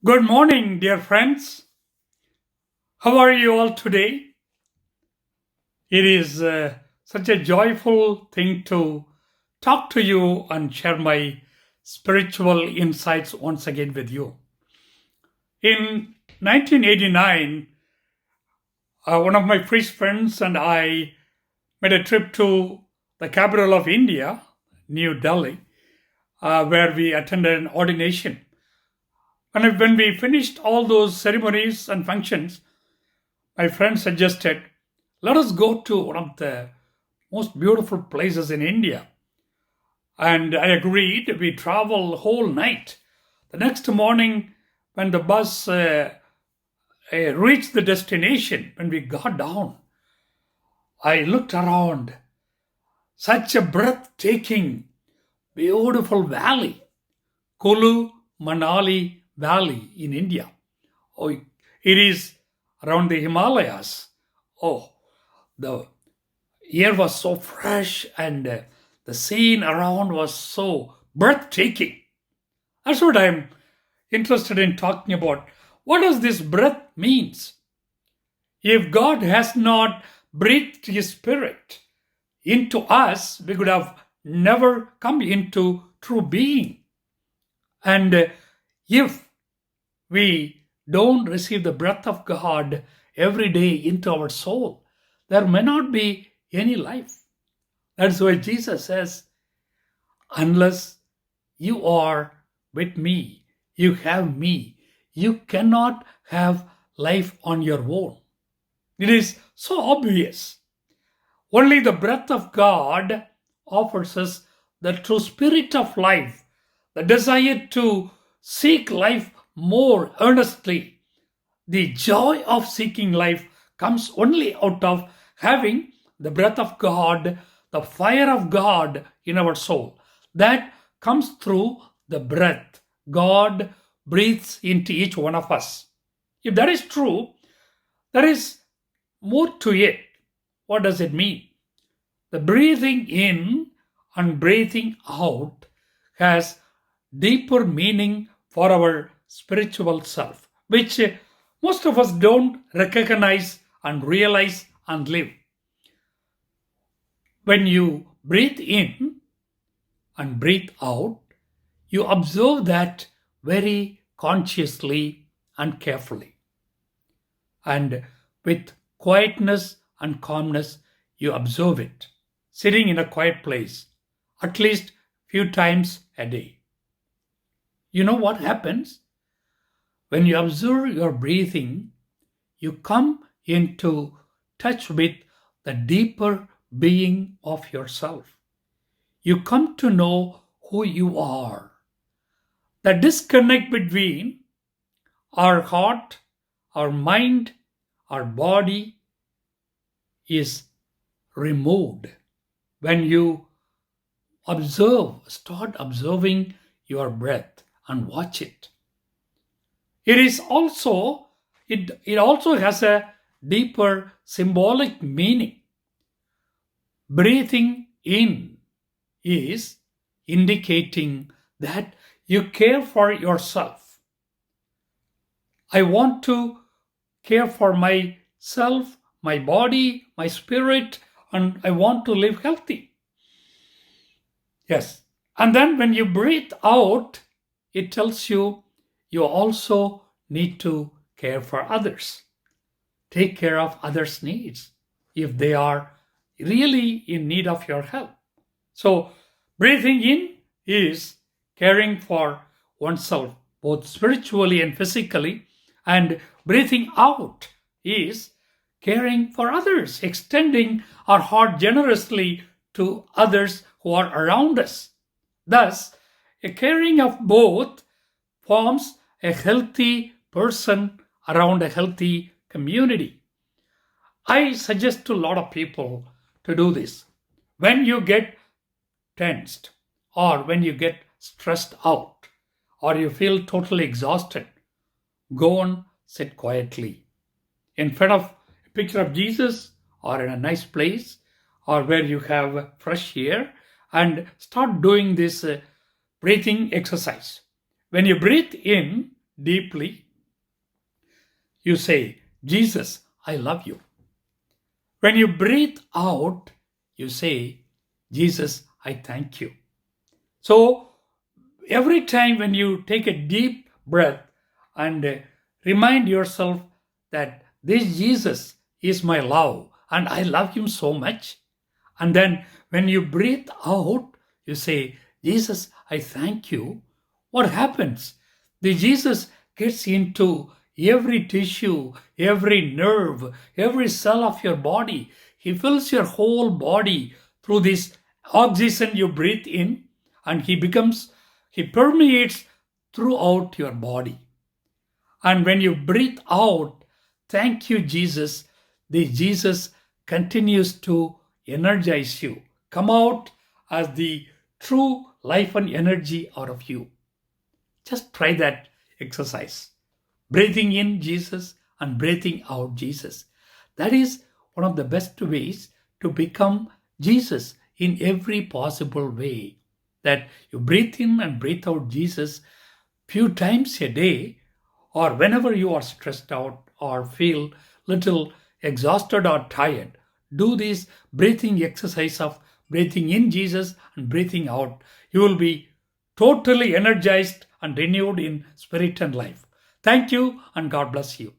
Good morning, dear friends. How are you all today? It is such a joyful thing to talk to you and share my spiritual insights once again with you. In 1989, one of my priest friends and I made a trip to the capital of India, New Delhi, where we attended an ordination. And when we finished all those ceremonies and functions, my friend suggested, let us go to one of the most beautiful places in India. And I agreed. We traveled whole night. The next morning, when the bus reached the destination, when we got down, I looked around. Such a breathtaking, beautiful valley, Kulu Manali Valley in India. Oh, it is around the Himalayas. Oh, the air was so fresh and the scene around was so breathtaking. That's what I'm interested in talking about. What does this breath means? If God has not breathed his spirit into us, we could have never come into true being. And if we don't receive the breath of God every day into our soul, there may not be any life. That's why Jesus says, unless you are with me, you have me, you cannot have life on your own. It is so obvious. Only the breath of God offers us the true spirit of life, the desire to seek life more earnestly. The joy of seeking life comes only out of having the breath of God, the fire of God in our soul. That comes through the breath God breathes into each one of us. If that is true, there is more to it. What does it mean? The breathing in and breathing out has deeper meaning for our spiritual self, which most of us don't recognize and realize and live. When you breathe in and breathe out, you observe that very consciously and carefully. And with quietness and calmness, you observe it, sitting in a quiet place, at least few times a day. You know what happens? When you observe your breathing, you come into touch with the deeper being of yourself. You come to know who you are. The disconnect between our heart, our mind, our body is removed when you start observing your breath and watch it. It also has a deeper symbolic meaning. Breathing in is indicating that you care for yourself. I want to care for myself, my body, my spirit, and I want to live healthy. Yes. And then when you breathe out, it tells you you also need to care for others. Take care of others' needs if they are really in need of your help. So, breathing in is caring for oneself, both spiritually and physically, and breathing out is caring for others, extending our heart generously to others who are around us. Thus, a caring of both forms a healthy person around a healthy community. I suggest to a lot of people to do this. When you get tensed, or when you get stressed out, or you feel totally exhausted, go and sit quietly in front of a picture of Jesus or in a nice place or where you have fresh air and start doing this breathing exercise. When you breathe in, deeply, you say, Jesus, I love you. When you breathe out, you say, Jesus, I thank you. So every time when you take a deep breath and remind yourself that this Jesus is my love and I love him so much. And then when you breathe out, you say, Jesus, I thank you. What happens? The Jesus gets into every tissue, every nerve, every cell of your body. He fills your whole body through this oxygen you breathe in, and he permeates throughout your body. And when you breathe out, thank you, Jesus, the Jesus continues to energize you. Come out as the true life and energy out of you. Just try that exercise. Breathing in Jesus and breathing out Jesus. That is one of the best ways to become Jesus in every possible way. That you breathe in and breathe out Jesus few times a day, or whenever you are stressed out or feel little exhausted or tired. Do this breathing exercise of breathing in Jesus and breathing out. You will be totally energized and renewed in spirit and life. Thank you and God bless you.